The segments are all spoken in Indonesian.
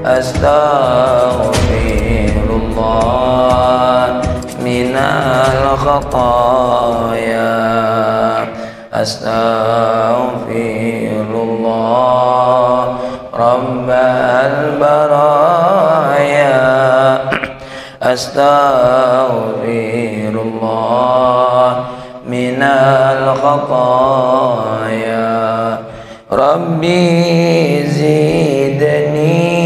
astaghfirullah minal khataaya, astaghfirullah rabbal baraya, astaghfirullah minal khataaya, rabbi zidni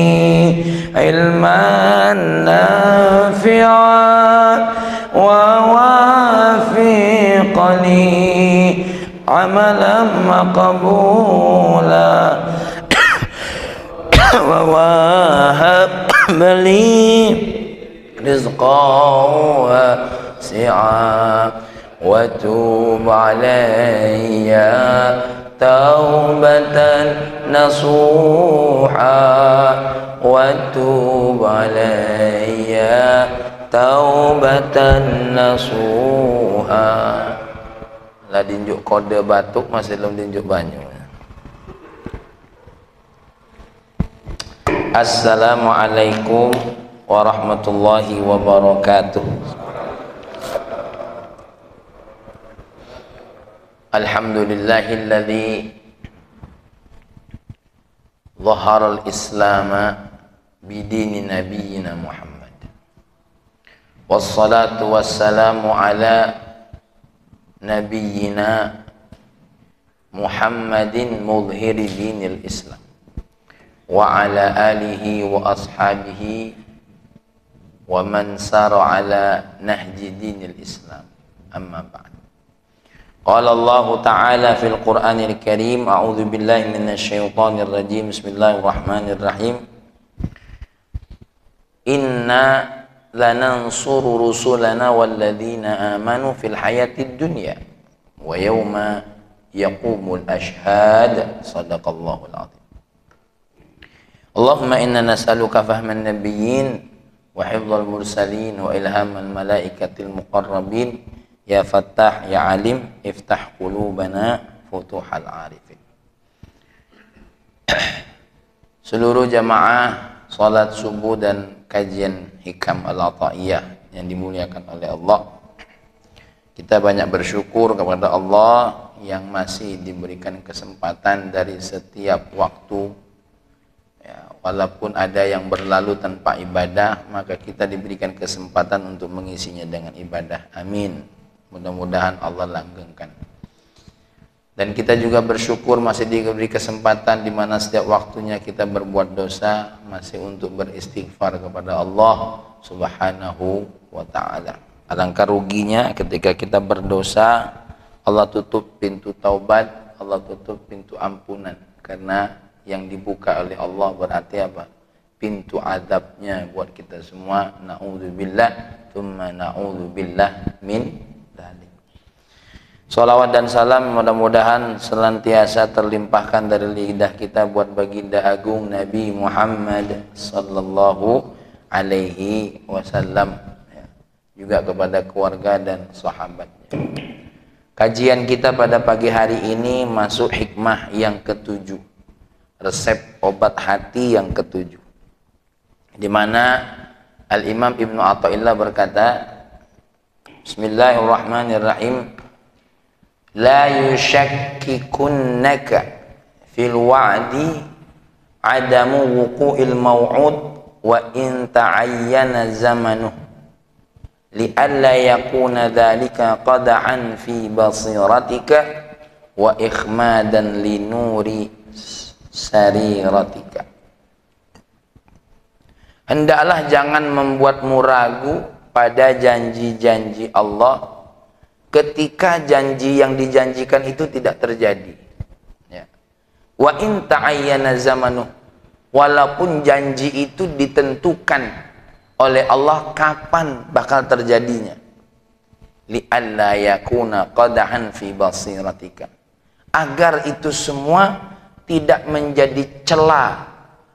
ilman nafi'a wa wafiqni amalan maqbula wa wahab li rizqan wasi'a wa tub alayya taubatan nasuha, wa tub alayya taubatan nasuha. Lah dinjuk kode batuk masih belum dinjuk banyu. Assalamualaikum warahmatullahi wabarakatuh. Alhamdulillahilladzi dhahara al-islama bidini nabiyyina Muhammad, wassalatu wassalamu ala nabiyyina Muhammadin mudhhiri dinil Islam wa ala alihi wa ashabihi wa man sara ala nahji dinil Islam, amma ba'd. Qala Allah Ta'ala fil Qur'anil Karim, a'udzu billahi minasy syaithanir rajim, bismillahirrahmanirrahim. Inna lanansuru rusulana walladzina amanu fil hayatid dunya wa yawma yaqumul ashhad. Shadaqallahul azim. Allahumma inna nas'aluka fahman nabiyyin wa hifdzal mursalin wa ilhamal malaikatil muqarrabin. Ya Fattah, Ya Alim, iftah qulubana futuhal arifin. Seluruh jamaah salat subuh dan kajian hikam al-ata'iyah yang dimuliakan oleh Allah, kita banyak bersyukur kepada Allah yang masih diberikan kesempatan dari setiap waktu ya, walaupun ada yang berlalu tanpa ibadah, maka kita diberikan kesempatan untuk mengisinya dengan ibadah. Amin. Mudah-mudahan Allah langgengkan. Dan kita juga bersyukur masih diberi kesempatan di mana setiap waktunya kita berbuat dosa, masih untuk beristighfar kepada Allah Subhanahu wa ta'ala. Alangkah ruginya ketika kita berdosa, Allah tutup pintu taubat, Allah tutup pintu ampunan. Karena yang dibuka oleh Allah berarti apa? Pintu azabnya buat kita semua. Na'udzubillah, thumma na'udzubillah min. Salawat dan salam mudah-mudahan senantiasa terlimpahkan dari lidah kita buat baginda agung Nabi Muhammad sallallahu alaihi wasallam, ya, juga kepada keluarga dan sahabatnya. Kajian kita pada pagi hari ini masuk hikmah yang ketujuh, resep obat hati yang ketujuh, di mana Al-Imam Ibnu Athaillah berkata, Bismillahirrahmanirrahim. La yushakkikunaka fil wa'di adamu wuqu'il maw'ud wa in ta'ayyana zamanuh li'alla yakuna dhalika qada'an fi basiratika wa ikhmadan li nuri sariratika. Hendaklah jangan membuatmu ragu pada janji-janji Allah ketika janji yang dijanjikan itu tidak terjadi, ya. Wa in ta'ayyana zamanuh, walaupun janji itu ditentukan oleh Allah kapan bakal terjadinya, li'alla yakuna qadahan fi basiratika, agar itu semua tidak menjadi celah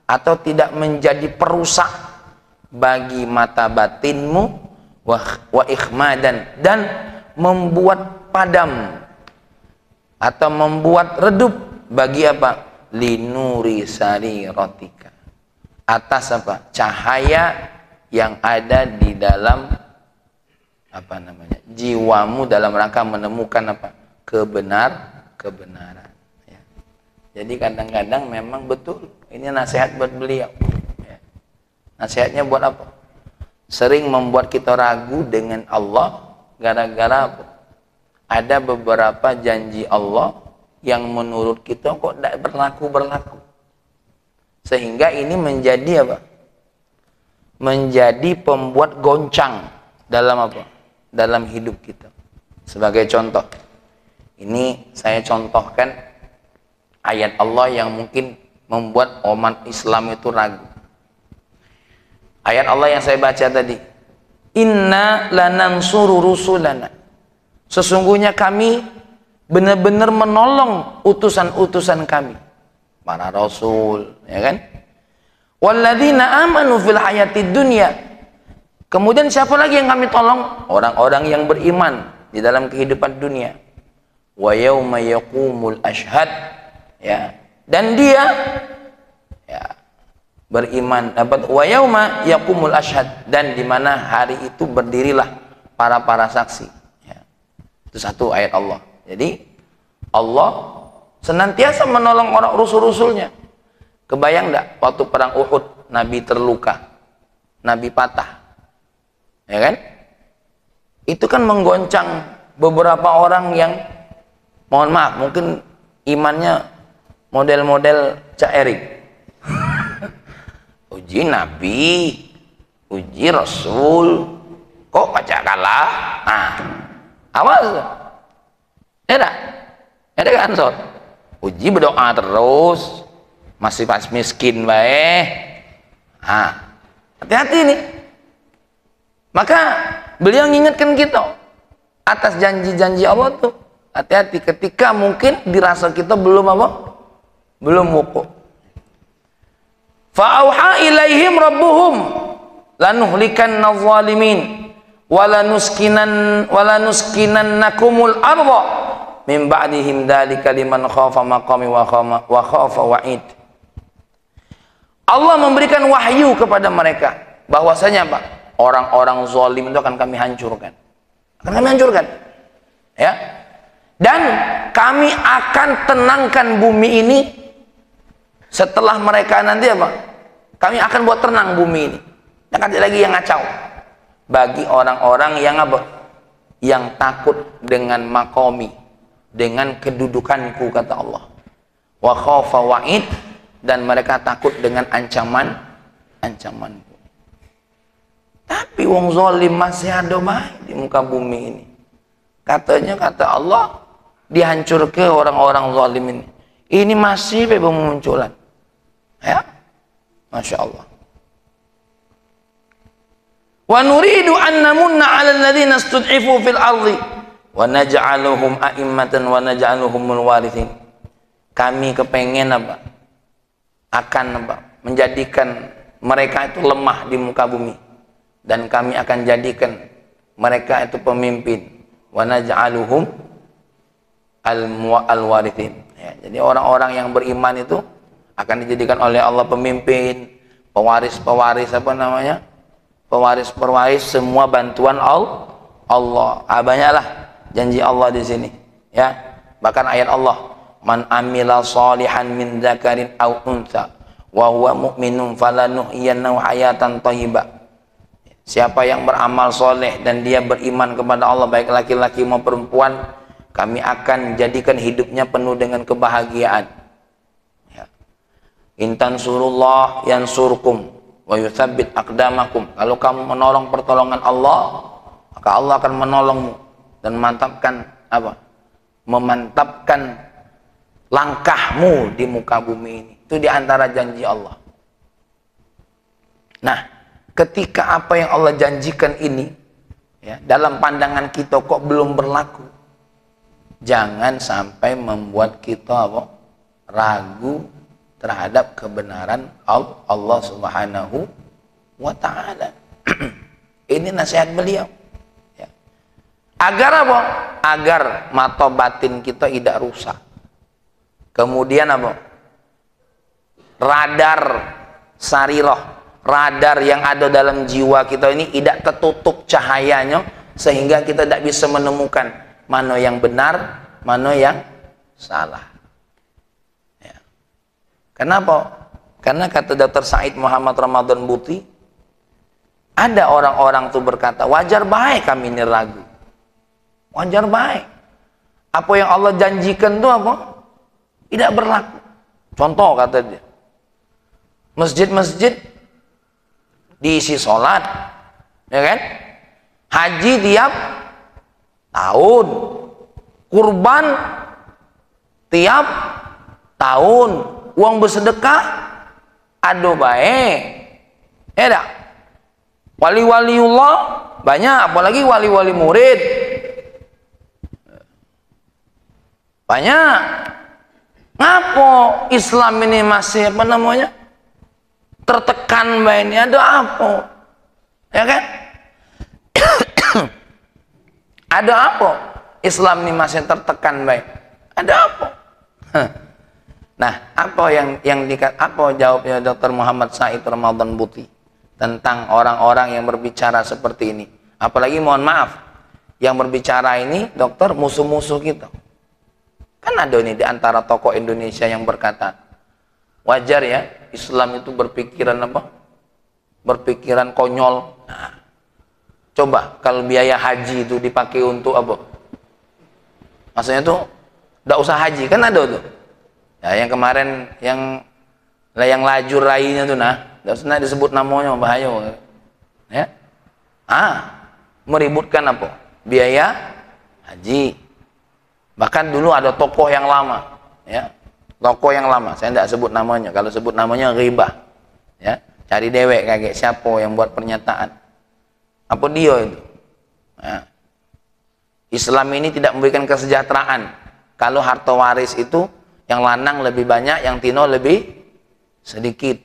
atau tidak menjadi perusak bagi mata batinmu, wa ikhmadan, dan membuat padam atau membuat redup bagi apa? Linuri sariratika, atas apa? Cahaya yang ada di dalam apa namanya? Jiwamu dalam rangka menemukan apa? Kebenaran. Ya. Jadi kadang-kadang memang betul ini nasihat buat beliau. Ya. Nasihatnya buat apa? Sering membuat kita ragu dengan Allah gara-gara apa? Ada beberapa janji Allah yang menurut kita kok tidak berlaku. Sehingga ini menjadi apa? Menjadi pembuat goncang dalam apa? Dalam hidup kita. Sebagai contoh, ini saya contohkan ayat Allah yang mungkin membuat umat Islam itu ragu. Ayat Allah yang saya baca tadi, inna lanansuru rusulana, sesungguhnya kami benar-benar menolong utusan-utusan kami, para rasul, ya kan? Walladzina amanu fil hayatid dunya. Kemudian siapa lagi yang kami tolong? Orang-orang yang beriman di dalam kehidupan dunia. Wa yauma yaqumul ashhad, ya. Dan dia ya beriman dapat wa yauma yaqumul ashhad, dan di mana hari itu berdirilah para saksi, ya. Itu satu ayat Allah. Jadi Allah senantiasa menolong orang rasul-rasulnya. Kebayang enggak waktu perang Uhud Nabi terluka, Nabi patah, ya kan? Itu kan menggoncang beberapa orang yang mohon maaf mungkin imannya model-model Cak Erik. Uji Nabi, uji Rasul, kok baca kalah? Nah, awas, ada kan Sor? Uji berdoa terus, masih pas miskin baik. Nah, hati-hati nih. Maka beliau mengingatkan kita atas janji-janji Allah tuh. Hati-hati ketika mungkin dirasa kita belum apa? Belum wukuf. Fa'auha ilaihim rabbuhum lanuhlikanna zalimin walanuskinannakumul arda min ba'dihim dzalika liman khafa maqami wa khafa wa'id. Allah memberikan wahyu kepada mereka bahwasanya apa? Orang-orang zalim itu akan kami hancurkan. Ya. Dan kami akan tenangkan bumi ini setelah mereka nanti apa? Kami akan buat tenang bumi ini. Jangan ada lagi yang ngacau. Bagi orang-orang yang apa? Yang takut dengan makomi, dengan kedudukanku, kata Allah. Wa khafa wa'id, dan mereka takut dengan ancamanku. Tapi wong zalim masih ada baik di muka bumi ini. Katanya kata Allah dihancurkan orang-orang zalim ini. Ini masih bermunculan. Ya, Masya Allah. Wa nuridu an namunna 'alal ladzina istud'ifu fil ardi wa naj'aluhum a'immatan wa naj'aluhumul warithin. Kami kepengen apa? Akan apa? Menjadikan mereka itu lemah di muka bumi, dan kami akan jadikan mereka itu pemimpin. Wa naj'aluhum al-warithin. Ya, jadi orang-orang yang beriman itu akan dijadikan oleh Allah pemimpin, pewaris apa namanya? Pewaris semua bantuan Allah. Banyaklah janji Allah di sini, ya. Bahkan ayat Allah, man amila sholihan min dzakarin aw untha wa huwa mu'minun falanuhyiyannahu hayatan thayyibah. Siapa yang beramal soleh dan dia beriman kepada Allah, baik laki-laki maupun perempuan, kami akan jadikan hidupnya penuh dengan kebahagiaan. Ya. Intan surullah yansurkum wa yutsabbit aqdamakum. Kalau kamu menolong pertolongan Allah, maka Allah akan menolongmu dan memantapkan langkahmu di muka bumi ini. Itu diantara janji Allah. Nah, ketika apa yang Allah janjikan ini, ya, dalam pandangan kita kok belum berlaku, jangan sampai membuat kita ragu terhadap kebenaran Allah Subhanahu wa ta'ala. Ini nasihat beliau, ya. Agar apa? Agar mata batin kita tidak rusak. Kemudian apa? Radar sarirah, radar yang ada dalam jiwa kita ini tidak tertutup cahayanya, sehingga kita tidak bisa menemukan mana yang benar, mana yang salah. Ya. Kenapa? Karena kata Dr. Said Muhammad Ramadan Buti, ada orang-orang tuh berkata, wajar baik kami ini ragu. Wajar baik. Apa yang Allah janjikan itu apa? Tidak berlaku. Contoh kata dia, masjid-masjid diisi sholat, ya kan? Haji tiap tahun, kurban tiap tahun, uang bersedekah, aduh baik, ya dah. Wali-waliullah banyak, apalagi wali-wali murid banyak. Ngapo Islam ini masih apa namanya tertekan mbak ini, ada apa, ya kan? Ada apa Islam ini masih tertekan mbak, ada apa? Nah, apa apa jawabnya Dr. Muhammad Said Ramadan Buti tentang orang-orang yang berbicara seperti ini? Apalagi mohon maaf, yang berbicara ini dokter musuh-musuh kita. Kan ada ini di antara tokoh Indonesia yang berkata, wajar ya Islam itu berpikiran apa? Berpikiran konyol. Nah, coba kalau biaya haji itu dipakai untuk apa? Maksudnya tuh tidak usah haji, kan ada tuh. Ya, yang kemarin yang lajur rainya tuh, nah, tidak usah disebut namanya, bahaya. Ya, meributkan apa? Biaya haji. Bahkan dulu ada tokoh yang lama, ya, tokoh yang lama, saya tidak sebut namanya, kalau sebut namanya ribah, ya, cari dewek kayak siapa yang buat pernyataan, apa dia itu, ya. Islam ini tidak memberikan kesejahteraan, kalau harta waris itu yang lanang lebih banyak, yang tino lebih sedikit,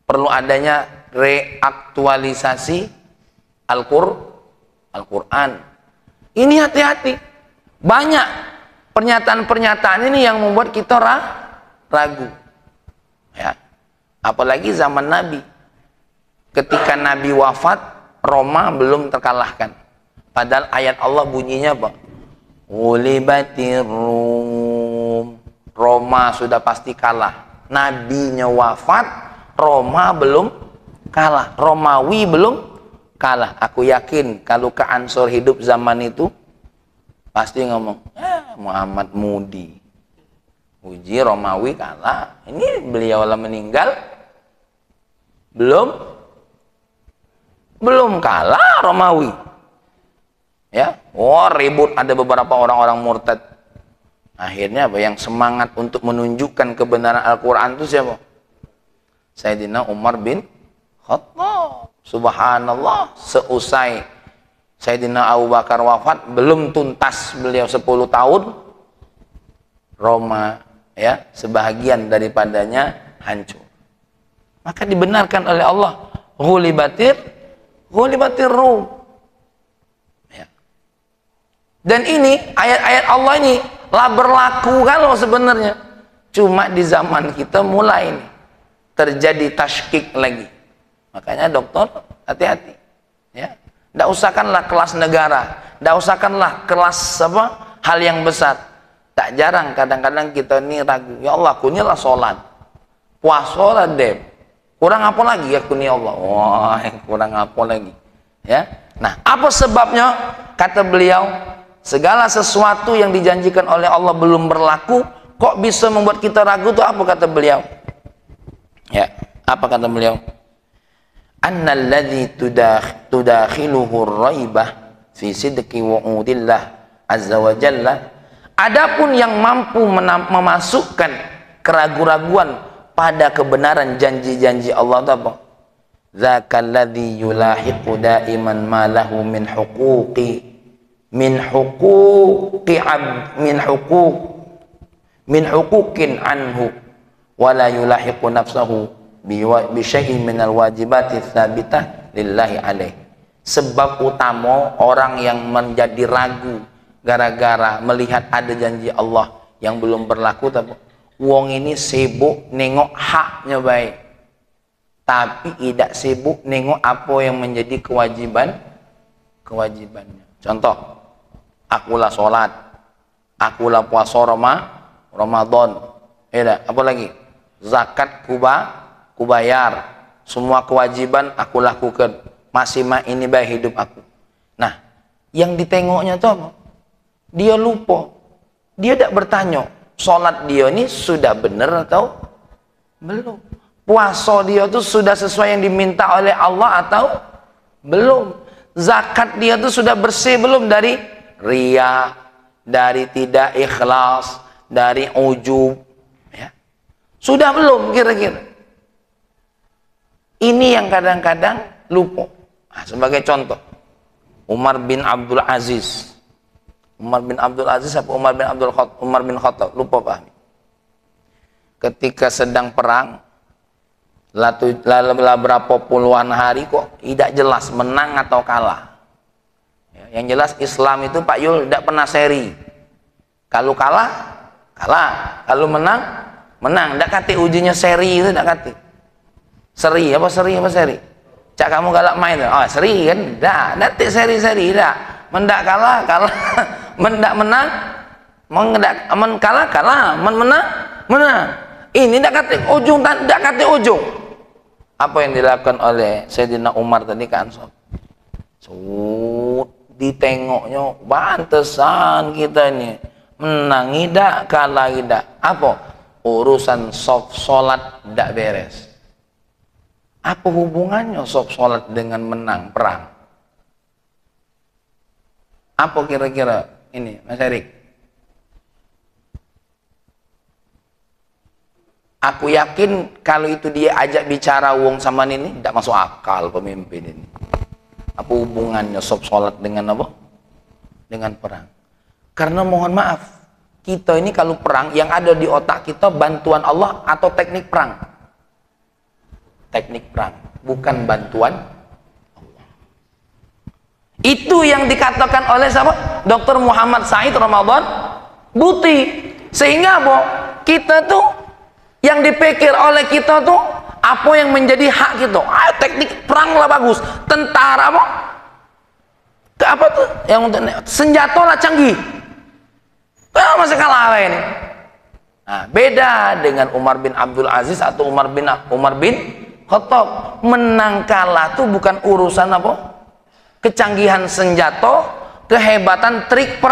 perlu adanya reaktualisasi Al-Quran. Ini hati-hati. Banyak pernyataan-pernyataan ini yang membuat kita ragu, ya. Apalagi zaman Nabi, ketika Nabi wafat, Roma belum terkalahkan, padahal ayat Allah bunyinya apa? Ghulibatir Rum, Roma sudah pasti kalah. Nabinya wafat, Roma belum kalah, Romawi belum kalah. Aku yakin kalau ke Ansor hidup zaman itu pasti ngomong, Muhammad Mudi, uji Romawi kalah, ini beliau lah meninggal, belum kalah Romawi, ya. Ribut, ada beberapa orang-orang murtad. Akhirnya apa? Yang semangat untuk menunjukkan kebenaran Al-Quran itu siapa? Sayyidina Umar bin Khattab. Subhanallah, seusai Sayyidina Abu Bakar wafat, belum tuntas beliau 10 tahun, Roma, ya, sebahagian daripadanya hancur. Maka dibenarkan oleh Allah, ghulibatir Rum, ya. Dan ini ayat-ayat Allah ini lah berlaku kalau sebenarnya, cuma di zaman kita mulai ini terjadi tashkik lagi. Makanya dokter hati-hati, ya. Tidak usahkanlah kelas negara, tidak usahkanlah kelas apa hal yang besar. Tak jarang kadang-kadang kita ini ragu, ya Allah, aku ini lah sholat, puasa lah deh, kurang apa lagi ya aku ini Allah, wah kurang apa lagi, ya. Nah, apa sebabnya? Kata beliau, segala sesuatu yang dijanjikan oleh Allah belum berlaku, kok bisa membuat kita ragu tuh apa kata beliau? Ya, apa kata beliau? Annalladzi tudakhiluhu raibah fi sidqi wa'udillah azza wa jalla, adapun yang mampu memasukkan keraguan-raguan pada kebenaran janji-janji Allah itu apa? Zakalladzi yulahiqu daiman ma lahu min huquqin anhu wa la yulahiqu nafsahu bi syai'in minal wajibati tsabitah lillahi alaih. Sebab utama orang yang menjadi ragu gara-gara melihat ada janji Allah yang belum berlaku, tapi wong ini sibuk nengok haknya baik. tapi tidak sibuk nengok apa yang menjadi kewajibannya. Contoh, akulah sholat, akulah puasa Ramadan, apa lagi? Zakat kubayar, semua kewajiban aku lakukan, masih ini baik hidup aku. Nah, yang ditengoknya itu apa? Dia lupa, dia tidak bertanya, sholat dia ini sudah benar atau belum? Puasa dia itu sudah sesuai yang diminta oleh Allah atau belum? Zakat dia itu sudah bersih belum dari riya, dari tidak ikhlas, dari ujub, ya? Sudah belum kira-kira? Ini yang kadang-kadang lupa. Nah, sebagai contoh, Umar bin Abdul Aziz. Umar bin Abdul Aziz apa Umar bin Khattab? Lupa Pak. Ketika sedang perang, lalu berapa puluhan hari kok tidak jelas menang atau kalah. Ya, yang jelas Islam itu Pak Yul tidak pernah seri. Kalau kalah, kalah. Kalau menang, menang. Tidak kata ujinya seri itu, tidak kata. Seri apa seri? Cak kamu galak main, oh seri kan? Dah, nanti seri dah. Mendak kalah, mendak menang, kalah, menang. Ini tidak kata ujung, tidak kata ujung. Apa yang dilakukan oleh Sayyidina Umar tadi kan? Ditengoknya, bantesan kita ini menang tidak, kalah tidak. Apa? Urusan sholat tidak beres. Apa hubungannya sholat dengan menang perang? Apa kira-kira ini, Mas Erik? Aku yakin kalau itu dia ajak bicara wong sama ini tidak masuk akal pemimpin ini. Apa hubungannya sholat dengan apa? Dengan perang. Karena mohon maaf, kita ini kalau perang yang ada di otak kita bantuan Allah atau teknik perang? Teknik perang, bukan bantuan Allah. Itu yang dikatakan oleh siapa? Dr. Muhammad Said Ramadan Buti. Sehingga apa? Kita tuh yang dipikir oleh kita tuh apa yang menjadi hak kita. Teknik perang lah bagus, tentara apa? Apa tuh? Yang untuk senjata lah canggih. Masih kalah ini. Nah, beda dengan Umar bin Abdul Aziz atau Umar bin Khattab. Menang kalah tuh bukan urusan apa? Kecanggihan senjata, kehebatan trik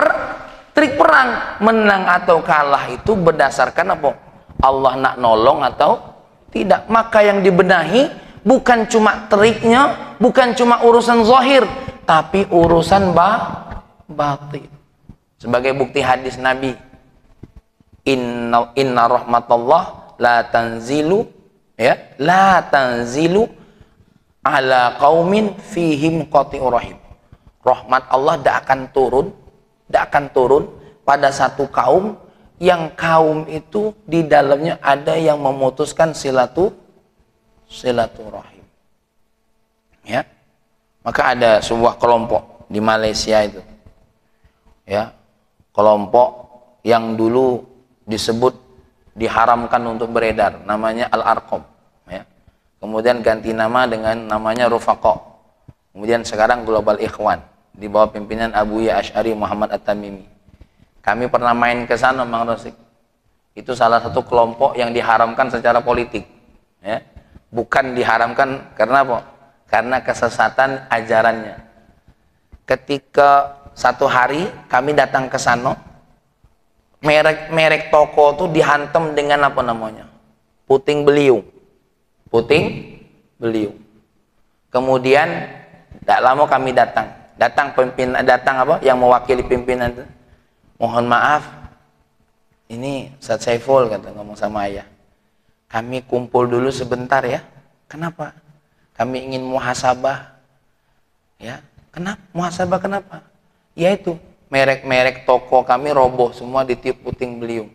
perang. Menang atau kalah itu berdasarkan apa? Allah nak nolong atau tidak. Maka yang dibenahi bukan cuma triknya, bukan cuma urusan zahir, tapi urusan batin. Sebagai bukti hadis Nabi, inna rahmatullah la tanzilu ala qaumin fihim qati'ur rahim. Rahmat Allah tidak akan turun pada satu kaum yang kaum itu di dalamnya ada yang memutuskan silaturahim. Ya. Maka ada sebuah kelompok di Malaysia itu. Ya. Kelompok yang dulu disebut diharamkan untuk beredar, namanya Al-Arqam, ya. Kemudian ganti nama dengan namanya Rufaqa. Kemudian sekarang Global Ikhwan di bawah pimpinan Abu Ya Asy'ari Muhammad At-Tamimi. Kami pernah main ke sana, Mang Rosik. Itu salah satu kelompok yang diharamkan secara politik, ya. Bukan diharamkan karena apa? Karena kesesatan ajarannya. Ketika satu hari kami datang ke sana, merek toko tuh dihantam dengan apa namanya? Puting beliung. Kemudian tidak lama kami datang apa? Yang mewakili pimpinan itu. Mohon maaf, ini Ustaz Saiful kata ngomong sama ayah. Kami kumpul dulu sebentar ya. Kenapa? Kami ingin muhasabah. Ya, kenapa? Muhasabah kenapa? Yaitu merek-merek toko kami roboh semua ditiup puting beliung.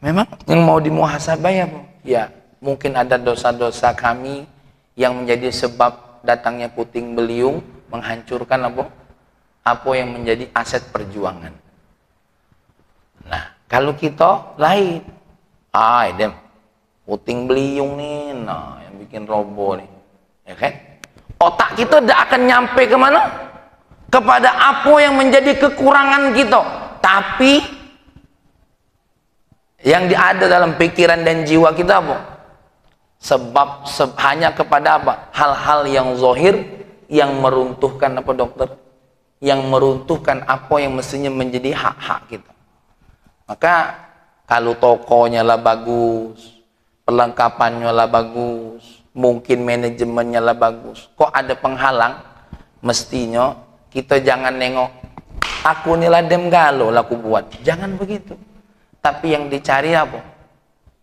Memang yang mau dimuhasabah ya, Bu? Ya, mungkin ada dosa-dosa kami yang menjadi sebab datangnya puting beliung menghancurkan apa yang menjadi aset perjuangan. Nah, kalau kita lain, puting beliung nih, nah yang bikin roboh nih, ya kan? Otak kita tidak akan nyampe kemana? Kepada apa yang menjadi kekurangan kita, tapi yang ada dalam pikiran dan jiwa kita apa? Hanya kepada apa? Hal-hal yang zahir, yang meruntuhkan apa dokter? Yang meruntuhkan apa yang mestinya menjadi hak-hak kita. Maka kalau tokonya lah bagus, perlengkapannya lah bagus, mungkin manajemennya lah bagus, kok ada penghalang? Mestinya kita jangan nengok aku nih ladem galo laku buat, jangan begitu. Tapi yang dicari apa?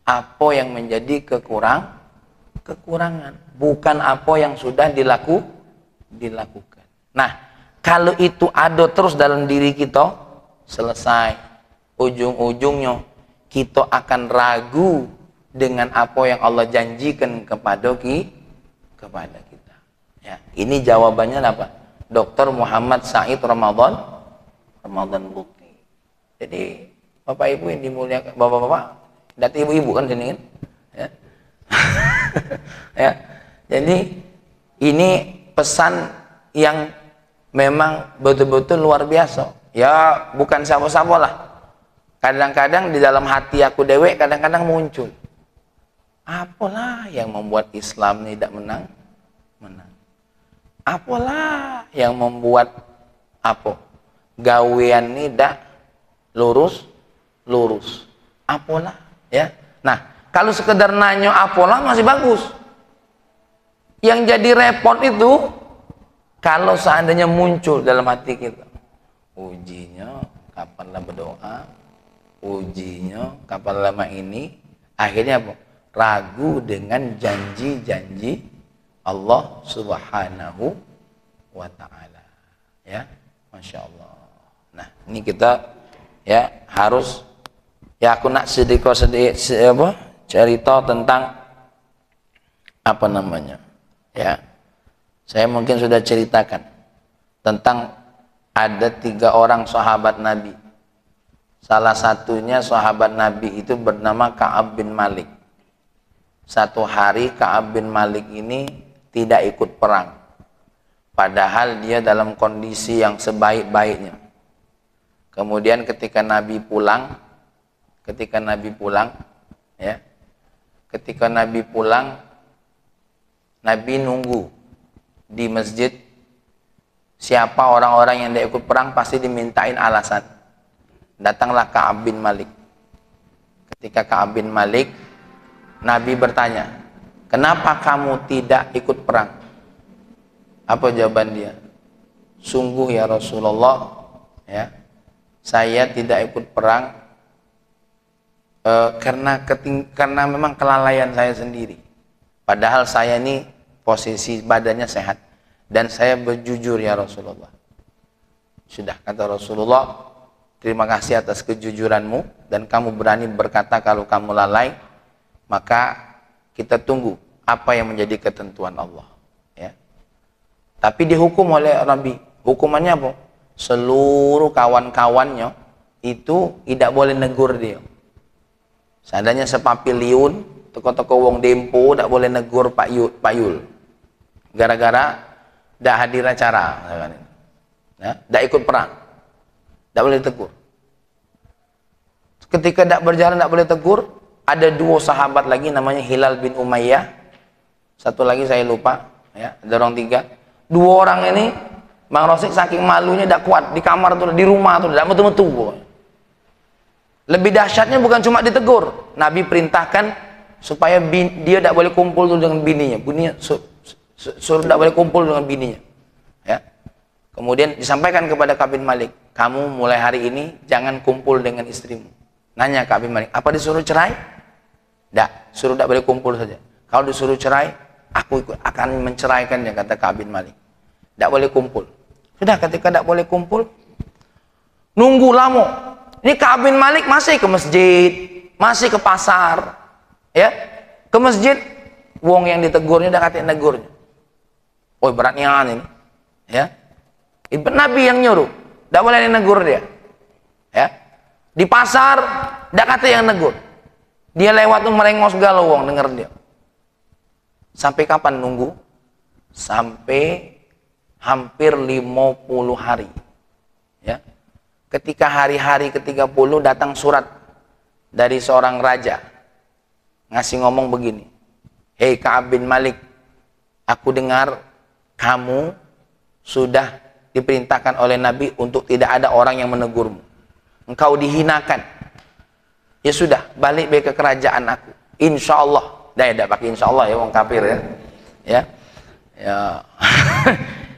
Apa yang menjadi kekurangan, bukan apa yang sudah dilakukan. Nah, kalau itu ada terus dalam diri kita, selesai. Ujung-ujungnya kita akan ragu dengan apa yang Allah janjikan kepada kita. Ya, ini jawabannya apa? Dr. Muhammad Said Ramadan Bukti. Jadi Bapak Ibu yang dimuliakan, Bapak-bapak, dan ibu-ibu kan sini kan? Ya. Ya. Jadi ini pesan yang memang betul-betul luar biasa. Ya bukan siapa-siapa lah. Kadang-kadang di dalam hati aku dewek kadang-kadang muncul. Apalah yang membuat Islam ini tidak menang? Apalah yang membuat gawean ini tidak lurus? Apalah, ya. Nah, kalau sekedar nanya apalah masih bagus. Yang jadi repot itu kalau seandainya muncul dalam hati kita. Ujinya kapanlah berdoa, ujinya kapan lama ini, akhirnya apa? Ragu dengan janji-janji Allah Subhanahu wa ta'ala. Ya, Masya Allah. Nah, ini kita ya harus, ya aku nak sedikit cerita tentang apa namanya, ya saya mungkin sudah ceritakan tentang ada 3 orang sahabat Nabi. Salah satunya sahabat Nabi itu bernama Ka'ab bin Malik. Satu hari Ka'ab bin Malik ini tidak ikut perang, padahal dia dalam kondisi yang sebaik-baiknya. Kemudian ketika Nabi pulang, Nabi nunggu di masjid. Siapa orang-orang yang tidak ikut perang pasti dimintain alasan. Datanglah Ka'ab bin Malik. Ketika Ka'ab bin Malik, Nabi bertanya, kenapa kamu tidak ikut perang? Apa jawaban dia? Sungguh ya Rasulullah, ya, saya tidak ikut perang karena memang kelalaian saya sendiri. Padahal saya ini posisi badannya sehat dan saya berjujur ya Rasulullah. Sudah, kata Rasulullah, terima kasih atas kejujuranmu dan kamu berani berkata kalau kamu lalai, maka kita tunggu apa yang menjadi ketentuan Allah, ya. Tapi dihukum oleh Nabi. Hukumannya apa? Seluruh kawan-kawannya itu tidak boleh negur dia. Seandainya sepapiliun, toko-toko wong dempo tidak boleh negur Pak Yul. Gara-gara tidak hadir acara, ya, tidak ikut perang, tidak boleh tegur. Ketika tidak berjalan tidak boleh tegur. Ada 2 sahabat lagi namanya Hilal bin Umayyah, satu lagi saya lupa, ya, ada orang 3. 2 orang ini Bang Rosik saking malunya tidak kuat di kamar tuh, di rumah tuh, tidak metu-metu. Lebih dahsyatnya bukan cuma ditegur, Nabi perintahkan supaya dia tidak boleh kumpul tuh dengan bininya. Suruh tidak boleh kumpul dengan bininya, ya. Kemudian disampaikan kepada Ka'ab bin Malik, kamu mulai hari ini jangan kumpul dengan istrimu. Nanya Ka'ab bin Malik, apa disuruh cerai? Tidak, suruh tidak boleh kumpul saja. Kalau disuruh cerai, aku akan menceraikannya, kata Ka'ab bin Malik. Tidak boleh kumpul. Sudah, ketika tidak boleh kumpul, nunggu lama. Ini Ka'ab bin Malik masih ke masjid, masih ke pasar, ya, ke masjid. Wong yang ditegurnya udah katanya negurnya. Oh, beratnya ini, ya. Itu Nabi yang nyuruh, tidak boleh negur dia, ya. Di pasar, tidak kata yang negur. Dia lewat tuh merengos segala wong denger dia. Sampai kapan nunggu? Sampai hampir 50 hari. Ya. Ketika hari-hari ke-30 datang surat dari seorang raja. Ngasih ngomong begini. Hei Ka'ab bin Malik, aku dengar kamu sudah diperintahkan oleh Nabi untuk tidak ada orang yang menegurmu. Engkau dihinakan. Ya sudah, balik ke kerajaan aku. Insya Allah. Tidak pakai insya Allah ya, wong kafir ya. Ya.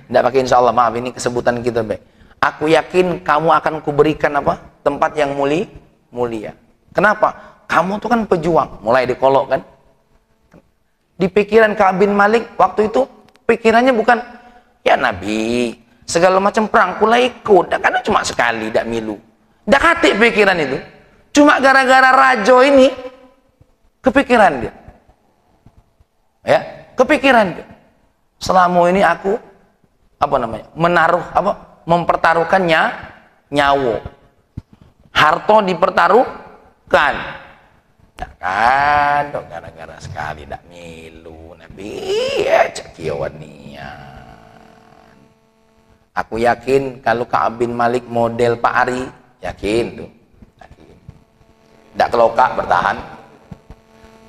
Tidak pakai insya Allah, maaf ini kesebutan kita baik. Aku yakin kamu akan kuberikan apa? Tempat yang mulia. Kenapa? Kamu tuh kan pejuang. Mulai dikolok kan. Di pikiran Ka'ab bin Malik waktu itu pikirannya bukan ya Nabi segala macam perang kula ikut. Karena cuma sekali dak milu. Dak hati pikiran itu. Cuma gara-gara rajo ini kepikiran dia. Ya, kepikiran dia. Selama ini aku mempertaruhkannya nyawa. Harto dipertaruhkan. Tak kan, gara-gara sekali dak milu Nabi ya cakiawan nian. Aku yakin kalau Ka'ab bin Malik model Pak Ari, yakin tuh. Tidak kelokak bertahan.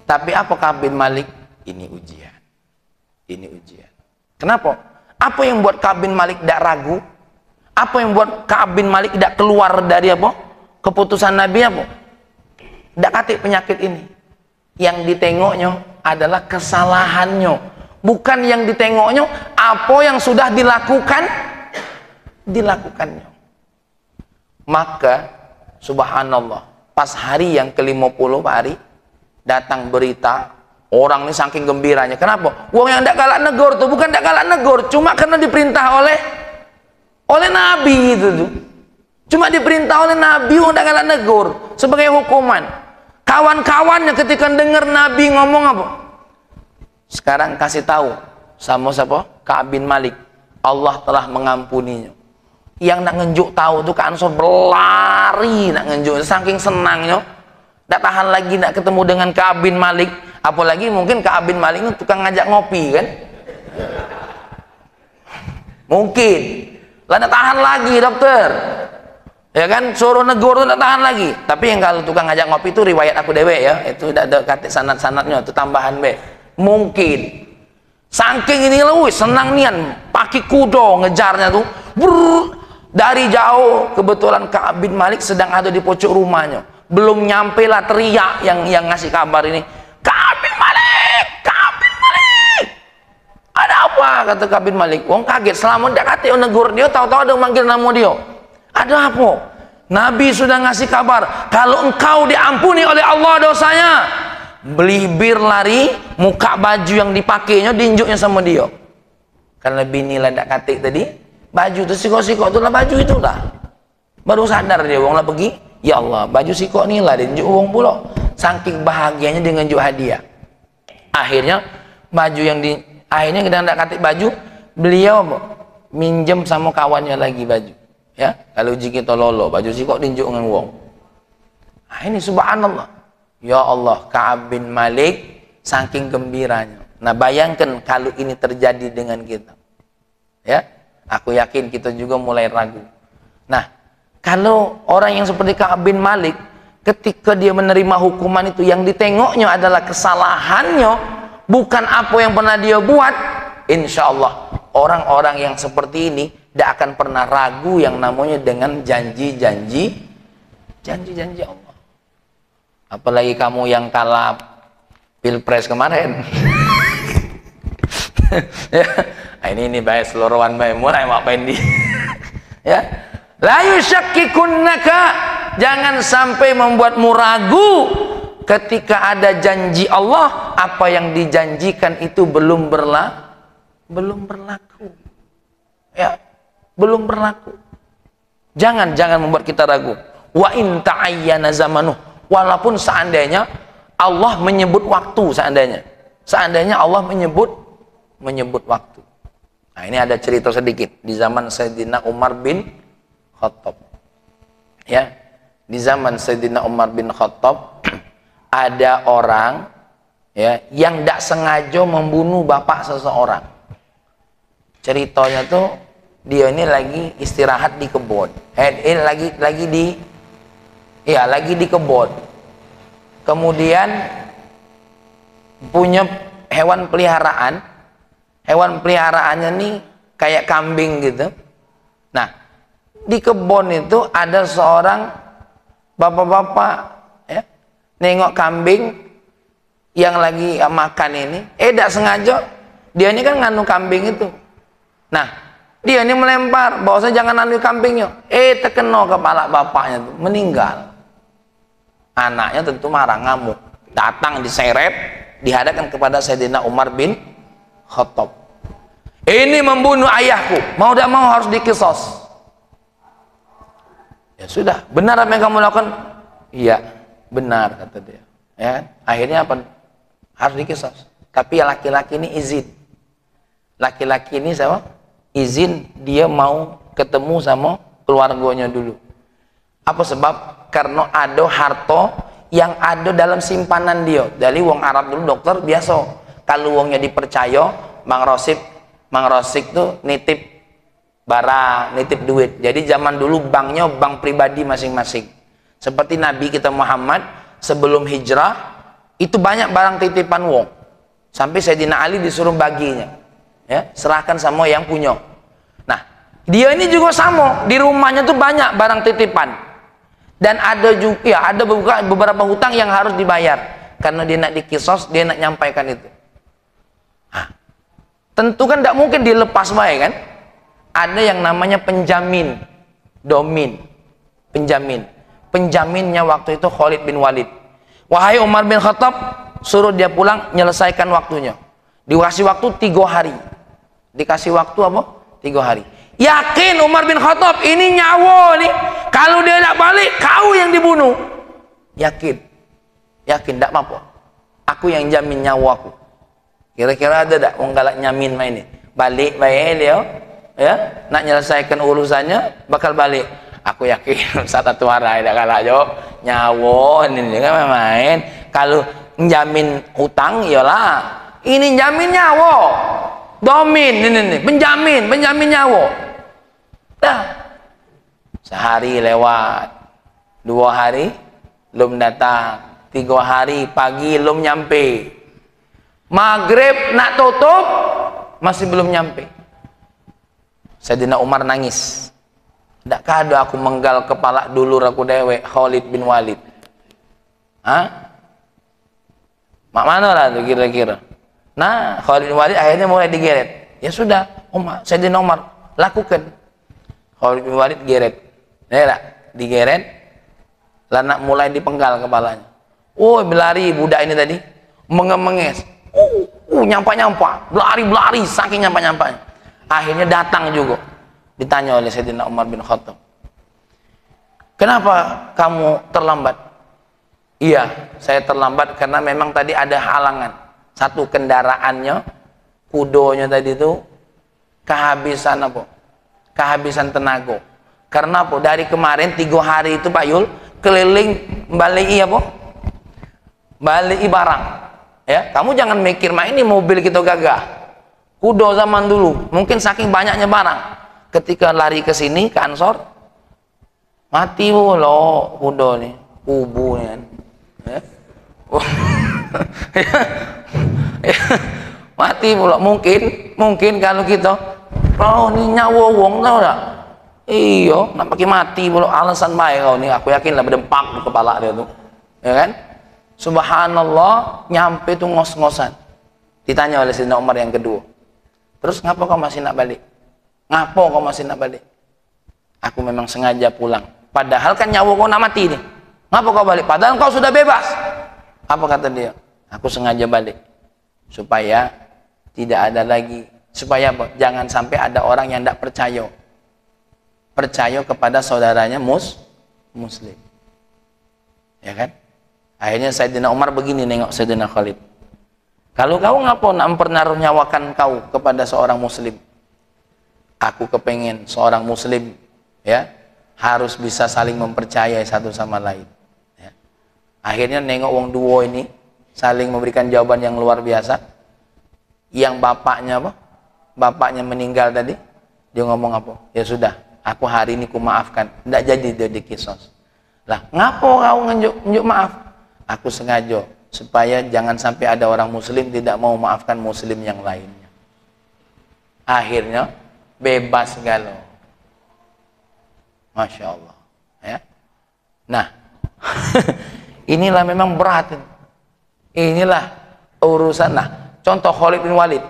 Tapi apa Ka'ab bin Malik? Ini ujian. Ini ujian. Kenapa? Apa yang buat Ka'ab bin Malik tidak ragu? Apa yang buat Ka'ab bin Malik tidak keluar dari apa? Keputusan Nabi apa? Tidak katik penyakit ini. Yang ditengoknya adalah kesalahannya. Bukan yang ditengoknya apa yang sudah dilakukannya. Maka subhanallah, pas hari yang ke-50 Pak Ari, datang berita, orang ini saking gembiranya. Kenapa? Wong yang tidak galak negor tuh bukan tidak galak negor, cuma karena diperintah oleh Nabi itu tuh. Cuma diperintah oleh Nabi wong tidak galak negor sebagai hukuman. Kawan-kawannya ketika dengar Nabi ngomong apa? Sekarang kasih tahu sama siapa? Ka'ab bin Malik. Allah telah mengampuninya. Yang nak ngenjuk tahu tuh kan so berlari nak ngenjuk saking senangnya. Tak tahan lagi nak ketemu dengan Ka'ab bin Malik. Apalagi mungkin Ka'ab bin Malik itu tukang ngajak ngopi kan? Mungkin. Lah tak tahan lagi dokter. Ya kan, suruh negur itu tak tahan lagi. Tapi yang kalau tukang ngajak ngopi itu riwayat aku dewe ya, itu tidak ada kata sanad-sanadnya, itu tambahan be. Mungkin saking ini loh senang nian pakai kudo ngejarnya tuh dari jauh. Kebetulan Ka'ab bin Malik sedang ada di pojok rumahnya, belum nyampe lah teriak yang ngasih kabar ini, Ka'ab bin Malik, Ka'ab bin Malik, ada apa? Kata Ka'ab bin Malik. Wong kaget, selama dia kata negur dia, tahu-tahu ada manggil nama dia. Ada apa? Nabi sudah ngasih kabar kalau engkau diampuni oleh Allah dosanya, belibir lari, muka baju yang dipakainya diinjuknya sama dia. Karena bini lah tak katik tadi, baju itu sikok-sikok itulah baju itulah. Baru sadar dia, wong lah pergi, ya Allah baju sikok ni lah diinjuk wong pula. Saking bahagianya dia nginjuk hadiah. Akhirnya baju yang akhirnya kita tak katik baju, beliau minjem sama kawannya lagi baju. Ya, kalau uji kita lolo, baju sikok diinjuk dengan wong. Nah, ini subhanallah. Ya Allah, Ka'ab bin Malik saking gembiranya. Nah, bayangkan kalau ini terjadi dengan kita. Ya, aku yakin kita juga mulai ragu. Nah, kalau orang yang seperti Ka'ab bin Malik, ketika dia menerima hukuman itu, yang ditengoknya adalah kesalahannya, bukan apa yang pernah dia buat. Insya Allah, orang-orang yang seperti ini tidak akan pernah ragu yang namanya dengan janji-janji Allah. Apalagi kamu yang kalah pilpres kemarin. Ya, ini baik seluruhan baik mulai ngapain di. Ya, la yusyakkikunaka, jangan sampai membuatmu ragu ketika ada janji Allah, apa yang dijanjikan itu belum berlaku. Ya, belum berlaku. Jangan membuat kita ragu. Wa in ta'ayyana zamanuh, walaupun seandainya Allah menyebut waktu, seandainya Allah menyebut waktu. Nah, ini ada cerita sedikit di zaman Sayyidina Umar bin Khattab. Ya, di zaman Sayyidina Umar bin Khattab ada orang ya yang tidak sengaja membunuh bapak seseorang. Ceritanya tuh dia ini lagi istirahat di kebun. Lagi di kebun. Kemudian punya hewan peliharaan. Hewan peliharaannya nih kayak kambing gitu. Nah, di kebun itu ada seorang bapak-bapak ya, nengok kambing yang lagi makan ini, tidak sengaja dia ini kan nganu kambing itu. Nah, dia ini melempar, bahwasanya jangan nganu kambingnya, terkena kepala bapaknya tuh, meninggal. Anaknya tentu marah, ngamuk, datang diseret, dihadapkan kepada Sayyidina Umar bin Khattab. Ini membunuh ayahku, mau tidak mau harus dikisos. Ya sudah, benar apa yang kamu lakukan? Iya, benar kata dia. Ya, akhirnya apa? Harus dikisos. Tapi laki-laki ini izin. Laki-laki ini siapa? Izin dia mau ketemu sama keluarganya dulu. Apa sebab? Karena ada harta yang ada dalam simpanan dia. Dari wong Arab dulu dokter biasa. Kalau wongnya dipercaya, Mang Rosik tuh nitip barang, nitip duit. Jadi zaman dulu banknya bank pribadi masing-masing. Seperti Nabi kita Muhammad sebelum hijrah itu banyak barang titipan wong. Sampai Sayyidina Ali disuruh baginya. Ya, serahkan sama yang punya. Nah, dia ini juga sama, di rumahnya tuh banyak barang titipan. Dan ada juga ya, ada beberapa hutang yang harus dibayar. Karena dia nak dikisos, dia nak nyampaikan itu. Nah, tentu kan tidak mungkin dilepas baik kan? Ada yang namanya penjamin, domin, penjamin. Penjaminnya waktu itu Khalid bin Walid. Wahai Umar bin Khattab, suruh dia pulang, menyelesaikan waktunya. Dikasih waktu 3 hari. Dikasih waktu apa? 3 hari. Yakin Umar bin Khattab ini nyawa nih. Kalau dia tidak balik, kau yang dibunuh. Yakin. Yakin, tidak apa-apa. Aku yang jamin nyawaku. Kira-kira ada tak orang galak nyamin main ini? Balik baik dia, ya, nak menyelesaikan urusannya, bakal balik. Aku yakin satu hari tidak galak jo. Nyawa ini kan main. Kalau menjamin hutang, iyalah. Ini jamin nyawa. Domin ini penjamin nyawa. Dah. Sehari lewat, 2 hari belum datang, 3 hari pagi belum nyampe. Maghrib nak tutup masih belum nyampe. Sayyidina Umar nangis. Tidakkah ada aku menggal kepala dulur aku dewek Khalid bin Walid? Hah? Mak mana lah tu kira-kira? Nah, Khalid bin Walid akhirnya mulai digeret. Ya sudah, Sayyidina Umar lakukan. Khalid bin Walid geret. Ya, digeret. Lah nak mulai dipenggal kepalanya. Oh, berlari budak ini tadi, mengemenges. Nyampak-nyampak, berlari saking nyampak-nyampaknya. Akhirnya datang juga. Ditanya oleh Sayyidina Umar bin Khattab. Kenapa kamu terlambat? Iya, saya terlambat karena memang tadi ada halangan. Satu, kendaraannya, kudonya tadi itu kehabisan apa? Kehabisan tenaga. Karena apa? Dari kemarin 3 hari itu Pak Yul keliling balik apa? Balik barang. Ya, kamu jangan mikir mah ini mobil kita gagah. Kudo zaman dulu, mungkin saking banyaknya barang. Ketika lari ke sini ke Ansor, mati loh kudo nih, kubu nih kan. Ya. Mati pula. Mungkin kalau kita ini nyawa wong tau tak? Iyo, nak pakai mati pula alasan baik kau nih. Aku yakin lah berdempak di kepala dia tuh, ya kan? Subhanallah, nyampe tuh ngos-ngosan. Ditanya oleh Sayyidina Umar yang kedua, terus ngapa kau masih nak balik? Ngapa kau masih nak balik? Aku memang sengaja pulang. Padahal kan nyawa kau nak mati nih. Ngapa kau balik? Padahal kau sudah bebas. Apa kata dia? Aku sengaja balik supaya tidak ada lagi, supaya apa? Jangan sampai ada orang yang tidak percaya kepada saudaranya muslim, ya kan? Akhirnya Sayyidina Umar begini nengok Sayyidina Khalid. Kalau kau ngapa nak mempernaruh nyawakan kau kepada seorang muslim? Aku kepengen seorang muslim ya harus bisa saling mempercayai satu sama lain. Ya. Akhirnya nengok wong duo ini saling memberikan jawaban yang luar biasa. Yang bapaknya apa? Bapaknya meninggal tadi, dia ngomong apa? Ya sudah, aku hari ini ku maafkan. Tidak jadi dia dikisos. Lah, ngapo kau nunjuk maaf? Aku sengaja supaya jangan sampai ada orang muslim tidak mau maafkan muslim yang lainnya. Akhirnya bebas galau. Masya Allah. Ya. Nah, inilah memang berat. Inilah urusan. Nah, contoh Khalid bin Walid.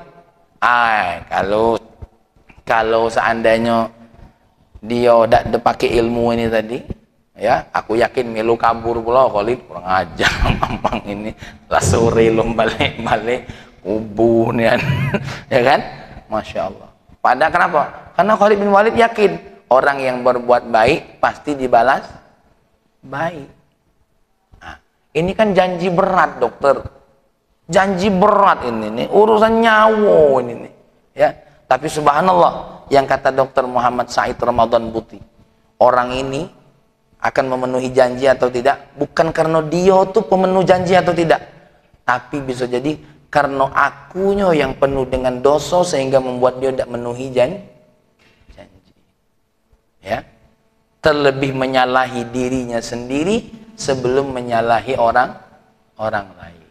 Kalau seandainya dia tidak pakai ilmu ini tadi, ya, aku yakin melu kabur pula Khalid, kurang ajar gampang ini. Lah sore lom balik kubunian. Ya kan? Masya Allah. Padahal kenapa? Karena Khalid bin Walid yakin orang yang berbuat baik pasti dibalas baik. Nah, ini kan janji berat, dokter. Janji berat ini urusan nyawa ini nih. Ya, tapi subhanallah yang kata dokter Muhammad Said Ramadan Buti, orang ini akan memenuhi janji atau tidak bukan karena dia tuh pemenuh janji atau tidak, tapi bisa jadi karena akunya yang penuh dengan dosa sehingga membuat dia tidak memenuhi janji. Ya, terlebih menyalahi dirinya sendiri sebelum menyalahi orang lain.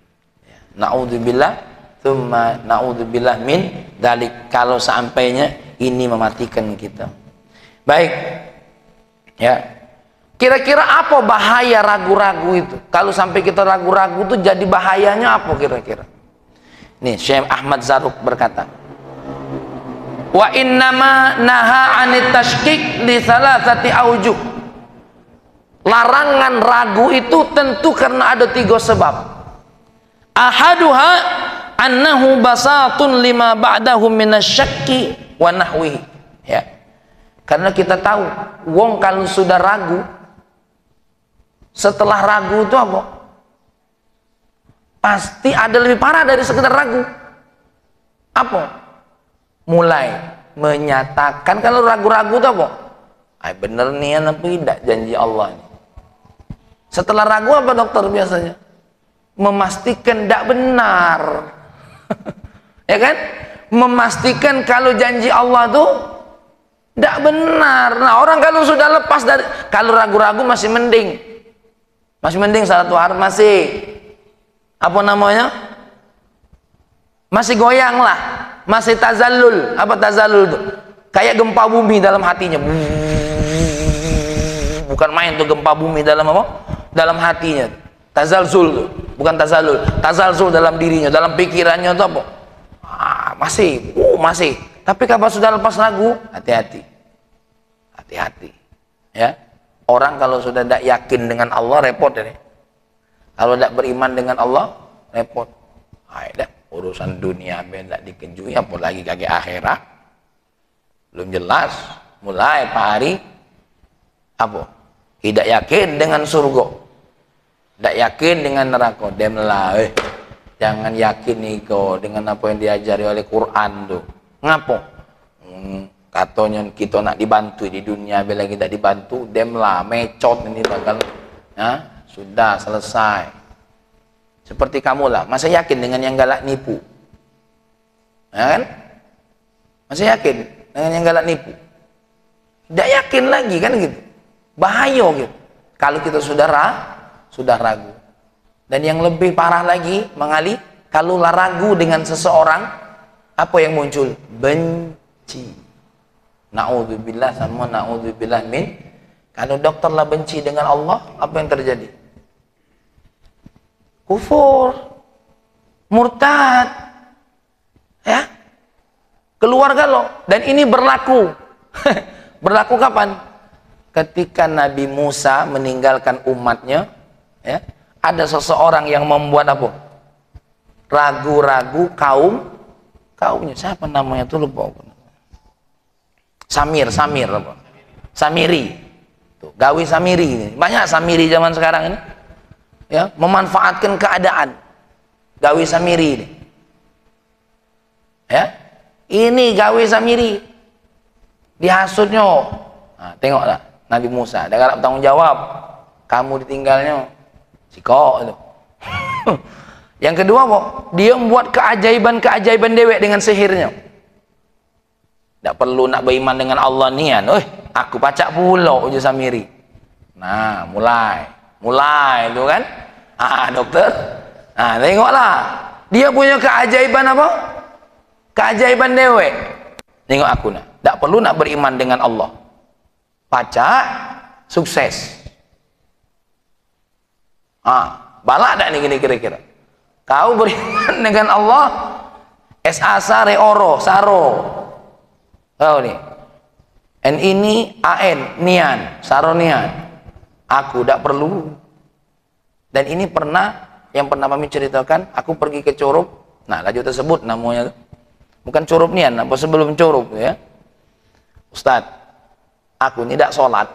Ya. Naudzubillah, tsumma naudzubillah min dalik, kalau sampainya ini mematikan kita. Baik. Ya. Kira-kira apa bahaya ragu-ragu itu? Kalau sampai kita ragu-ragu itu jadi bahayanya apa kira-kira? Nih, Syekh Ahmad Zarruq berkata, wa innama naha anit tashkik li salasati aujuh. Larangan ragu itu tentu karena ada 3 sebab. Ahaduha annahu basatun lima ba'dahu minasyakki wa nahwihi. Ya. Karena kita tahu wong kalau sudah ragu, setelah ragu itu apa? Pasti ada lebih parah dari sekedar ragu. Apa? Mulai menyatakan, kalau ragu-ragu itu apa? Bener nih apa tidak janji Allah ini. Setelah ragu apa dokter biasanya? Memastikan tidak benar. Ya kan? Memastikan kalau janji Allah itu tidak benar. Nah, orang kalau sudah lepas dari, kalau ragu-ragu masih mending. Masih mending salat duha, masih apa namanya? Masih goyang lah. Masih tazallul. Apa tazallul itu? Kayak gempa bumi dalam hatinya. Bukan main tuh gempa bumi dalam apa? Dalam hatinya. Tazalzul tuh. Bukan tazallul. Tazalzul dalam dirinya, dalam pikirannya itu apa? Masih. Tapi kalau sudah lepas ragu, hati-hati. Hati-hati. Ya. Orang kalau sudah tidak yakin dengan Allah, repot ini. Kalau tidak beriman dengan Allah, repot. Urusan dunia beda dikejui, apalagi kaki akhirat belum jelas. Mulai Pak Hari apa? Tidak yakin dengan surga, tidak yakin dengan neraka. Demlah, jangan yakin nih kok dengan apa yang diajari oleh Quran tuh. Ngapo? Katanya kita nak dibantu di dunia, bila kita dibantu, demlah mecot ini bakal. Ya, sudah selesai. Seperti kamu lah, masa yakin dengan yang galak nipu? Ya kan? Masa yakin dengan yang galak nipu? Tidak yakin lagi kan gitu. Bahaya gitu. Kalau kita sudah ragu. Dan yang lebih parah lagi, mengali, kalau ragu dengan seseorang, apa yang muncul? Benci. Na'udzubillah sama na'udzubillah min. Kalau dokter lah benci dengan Allah, apa yang terjadi? Kufur, murtad, ya, keluarga lo. Dan ini berlaku. Berlaku kapan? Ketika Nabi Musa meninggalkan umatnya, ya, ada seseorang yang membuat apa? Ragu-ragu kaumnya. Siapa namanya tuh lupa. Samiri apa? Samiri. Tuh, Gawi Samiri ini. Banyak Samiri zaman sekarang ini. Ya, memanfaatkan keadaan. Gawi Samiri ini. Ya. Ini Gawi Samiri. Dihasutnya. Nah, tengoklah Nabi Musa, dia galak bertanggung jawab. Kamu ditinggalnya Cikok itu. Yang kedua apa? Dia membuat keajaiban-keajaiban dewek dengan sihirnya. Tak perlu nak beriman dengan Allah nian. Aku pacak pula uji samiri. Nah, mulai itu kan. Dokter. Tengoklah. Dia punya keajaiban apa? Keajaiban dewek. Tengok aku nak. Tak perlu nak beriman dengan Allah. Pacak sukses. Balak tak ni gini kira-kira? Kau beriman dengan Allah, S-A-S-A re-oro, saro. Tahu ni? N ini A-N, nian, saro nian. Aku tak perlu. Dan ini yang pernah kami ceritakan, aku pergi ke Curup. Nah, laju tersebut namanya. Bukan Curup nian, apa sebelum Curup ya. Ustaz, aku ni tak solat,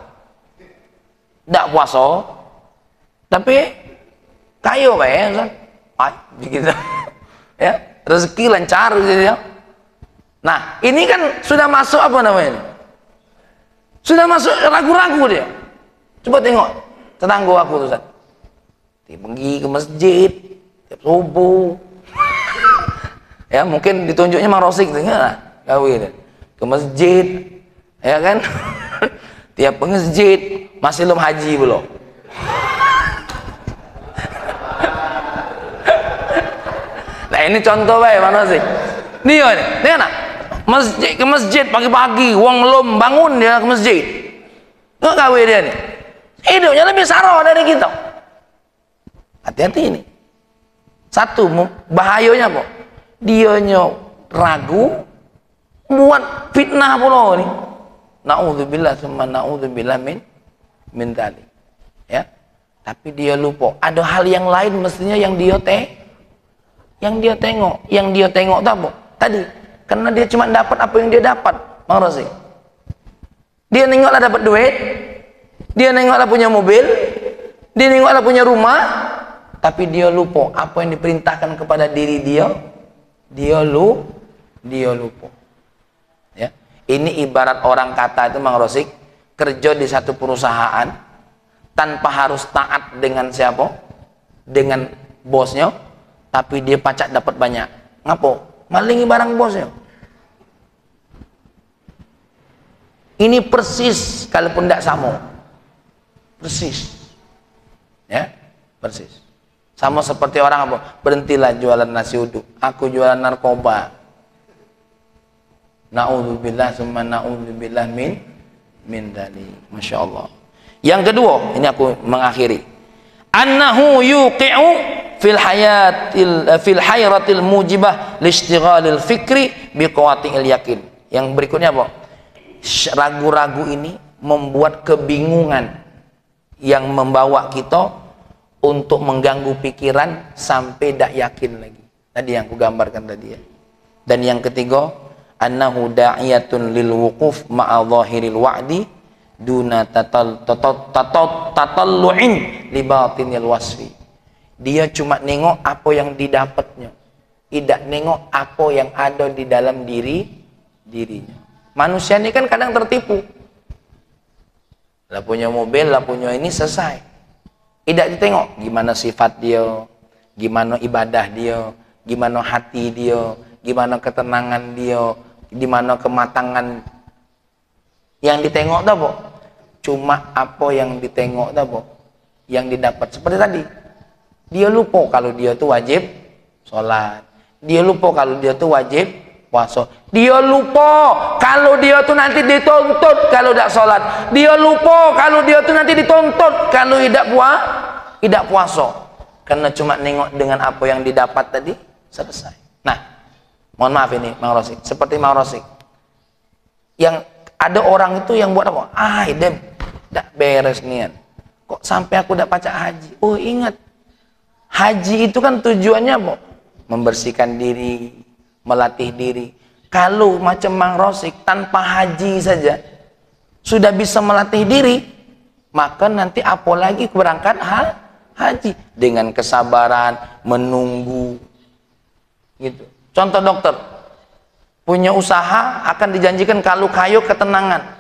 tak puasa, tapi kayo ya, Ustaz. Begitu. Ya, rezeki lancar gitu ya. Nah, ini kan sudah masuk apa namanya? Sudah masuk ragu-ragu dia. Coba tengok tetangga aku tuh, Ustaz. Dia pergi ke masjid tiap subuh. Ya, mungkin ditunjuknya Mang Rosik tuh ya, kawin ke masjid, ya kan? Tiap ke masjid, masih belum haji belum. Nah, ini contoh baik Mang Rosik. Dia nak masjid ke masjid pagi-pagi, wong belum bangun dia ke masjid. Nggak kawin dia nih. Hidupnya lebih sarau dari kita. Hati-hati ini. Satu, bahayanya apa? Dianya ragu, buat fitnah pula nih. Na'udzubillah summa na'udzubillah min dzalik. Ya. Tapi dia lupa. Ada hal yang lain mestinya yang dia tengok. Yang dia tengok tak apa? Tadi, karena dia cuma dapat apa yang dia dapat. Mang Rosik. Dia nengoklah dapat duit, dia nengoklah punya mobil, dia nengoklah punya rumah, tapi dia lupa apa yang diperintahkan kepada diri dia. Dia lupa. Ya. Ini ibarat orang kata itu Mang Rosik, kerja di satu perusahaan tanpa harus taat dengan siapa? Dengan bosnya, tapi dia pacak dapat banyak. Ngapo? Malingi barang bosnya. Ini persis, kalaupun tidak sama. Persis. Ya, persis. Sama seperti orang apa? Berhentilah jualan nasi uduk. Aku jualan narkoba. Na'udzubillah summa na'udzubillah min dzalik. Masya Allah. Yang kedua, ini aku mengakhiri. Annahu yuqi'u fil hayratil mujibah listighalil fikri biqawati'il yakin. Yang berikutnya apa? Ragu-ragu ini membuat kebingungan yang membawa kita untuk mengganggu pikiran sampai tak yakin lagi. Tadi yang aku gambarkan tadi ya. Dan yang ketiga, annahu da'iyatun lil wuquf ma'a zahiril wa'di duna tatallu'in li batinil wasfi. Dia cuma nengok apa yang didapatnya, tidak nengok apa yang ada di dalam dirinya. Manusia ini kan kadang tertipu. Lah punya mobil, lah punya ini, selesai. Tidak ditengok gimana sifat dia, gimana ibadah dia, gimana hati dia, gimana ketenangan dia, gimana kematangan. Yang ditengok tak, Bo? Cuma apa yang ditengok tak, Bo? Yang didapat. Seperti tadi. Dia lupa kalau dia tuh wajib sholat. Dia lupa kalau dia tuh wajib puasa. Dia lupa kalau dia tuh nanti dituntut kalau tidak sholat. Dia lupa kalau dia tuh nanti dituntut kalau tidak puasa. Karena cuma nengok dengan apa yang didapat tadi, selesai. Nah, mohon maaf ini Mang Rosik, seperti Mang Rosik. Yang ada orang itu yang buat apa? Dem, tak beres nian. Kok sampai aku tak pacak haji? Oh, ingat. Haji itu kan tujuannya apa? Membersihkan diri, melatih diri. Kalau macam Mang Rosik tanpa haji saja sudah bisa melatih diri, maka nanti apalagi berangkat haji dengan kesabaran, menunggu gitu. Contoh dokter punya usaha akan dijanjikan kalau kayo ketenangan.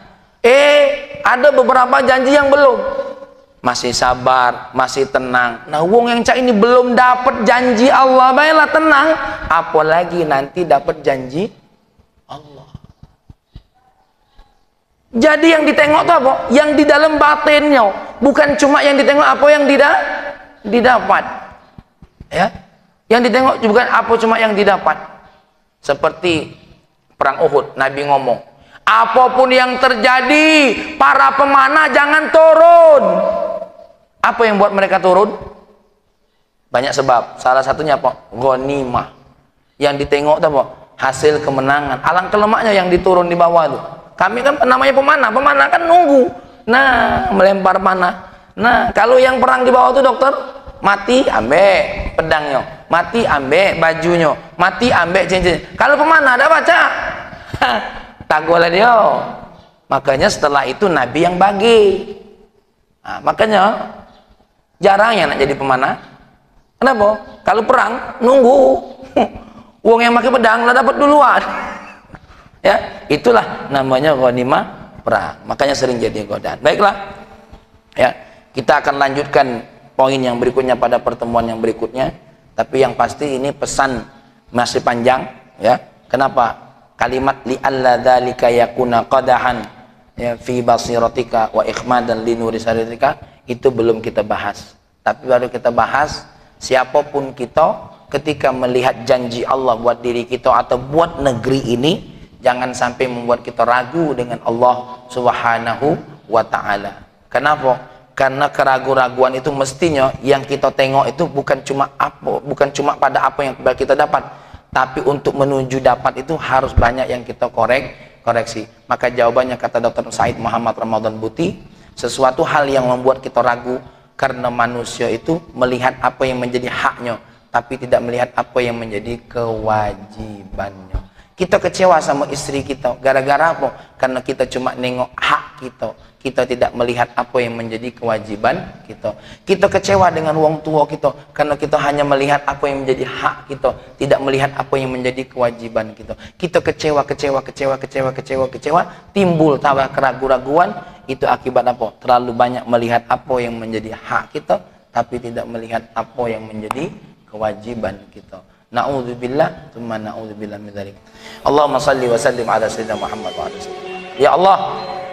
Ada beberapa janji yang belum. masih sabar, masih tenang. Nah, wong yang cak ini belum dapat janji Allah, baiklah tenang, apalagi nanti dapat janji Allah. Jadi yang ditengok itu apa? Yang di dalam batinnya, bukan cuma yang ditengok apa yang didapat. Ya. Yang ditengok bukan apa cuma yang didapat. Seperti perang Uhud, Nabi ngomong, apapun yang terjadi, para pemanah jangan turun. Apa yang buat mereka turun? Banyak sebab. Salah satunya apa? Ghanimah. Yang ditengok itu apa? Hasil kemenangan. Alangkah lemaknya yang diturun di bawah itu. Kami kan namanya pemanah kan nunggu. Nah, melempar panah. Nah, kalau yang perang di bawah itu dokter, mati ambek pedangnya, mati ambek bajunya, mati ambek cincin. Kalau pemanah ada baca, tagolah dia. Makanya setelah itu Nabi yang bagi. Nah, makanya jarang ya nak jadi pemanah. Kenapa? Kalau perang nunggu. Uang yang pakai pedang lah dapat duluan. Ya, itulah namanya ghanimah perang. Makanya sering jadi godaan. Baiklah. Ya, kita akan lanjutkan poin yang berikutnya pada pertemuan yang berikutnya. Tapi yang pasti ini pesan masih panjang, ya. Kenapa? Kalimat li alla dzalika yakuna qadahan ya fi basiratika wa ikhmadan li nuri saritika itu belum kita bahas. Tapi baru kita bahas siapapun kita ketika melihat janji Allah buat diri kita atau buat negeri ini, jangan sampai membuat kita ragu dengan Allah Subhanahu wa ta'ala. Kenapa? Karena keraguan-raguan itu mestinya yang kita tengok itu bukan cuma pada apa yang kita dapat, tapi untuk menuju dapat itu harus banyak yang kita koreksi. Maka jawabannya kata Dr. Said Muhammad Ramadan Buti, sesuatu hal yang membuat kita ragu karena manusia itu melihat apa yang menjadi haknya, tapi tidak melihat apa yang menjadi kewajibannya. Kita kecewa sama istri kita gara-gara apa? Karena kita cuma nengok hak kita. Kita tidak melihat apa yang menjadi kewajiban kita. Kita kecewa dengan wong tua kita karena kita hanya melihat apa yang menjadi hak kita, tidak melihat apa yang menjadi kewajiban kita. Kita kecewa, timbul tambah keraguan-raguan. Itu akibat apa? Terlalu banyak melihat apa yang menjadi hak kita, tapi tidak melihat apa yang menjadi kewajiban kita. Na'udzubillah, tsumma na'udzubillah min dzalik. Allahumma shalli wa sallim ala sayyidina Muhammad wa ala sallam. Ya Allah,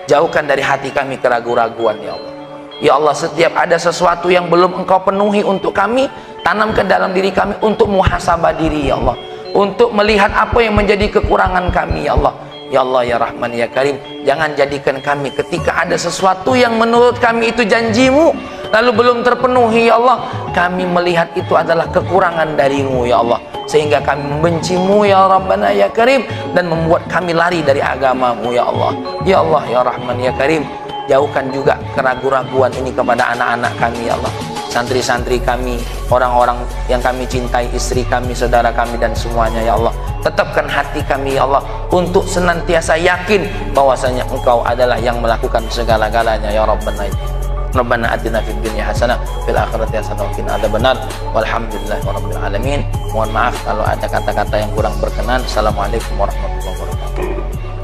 jauhkan dari hati kami keraguan-raguan ya Allah. Ya Allah, setiap ada sesuatu yang belum Engkau penuhi untuk kami, tanamkan dalam diri kami untuk muhasabah diri ya Allah, untuk melihat apa yang menjadi kekurangan kami ya Allah. Ya Allah ya Rahman ya Karim, jangan jadikan kami ketika ada sesuatu yang menurut kami itu janjimu lalu belum terpenuhi ya Allah, kami melihat itu adalah kekurangan darimu ya Allah, sehingga kami membencimu ya Rabbana ya Karim dan membuat kami lari dari agamamu ya Allah. Ya Allah ya Rahman ya Karim, jauhkan juga keraguan-raguan ini kepada anak-anak kami ya Allah, santri-santri kami, orang-orang yang kami cintai, istri kami, saudara kami dan semuanya ya Allah. Tetapkan hati kami ya Allah untuk senantiasa yakin bahwasanya Engkau adalah yang melakukan segala-galanya ya Rabbana. Rabbana atina fid dunya hasanah fil akhirati hasanah wa qina adzabannar. Walhamdulillahirabbil alamin. Mohon maaf kalau ada kata-kata yang kurang berkenan. Assalamualaikum warahmatullahi wabarakatuh.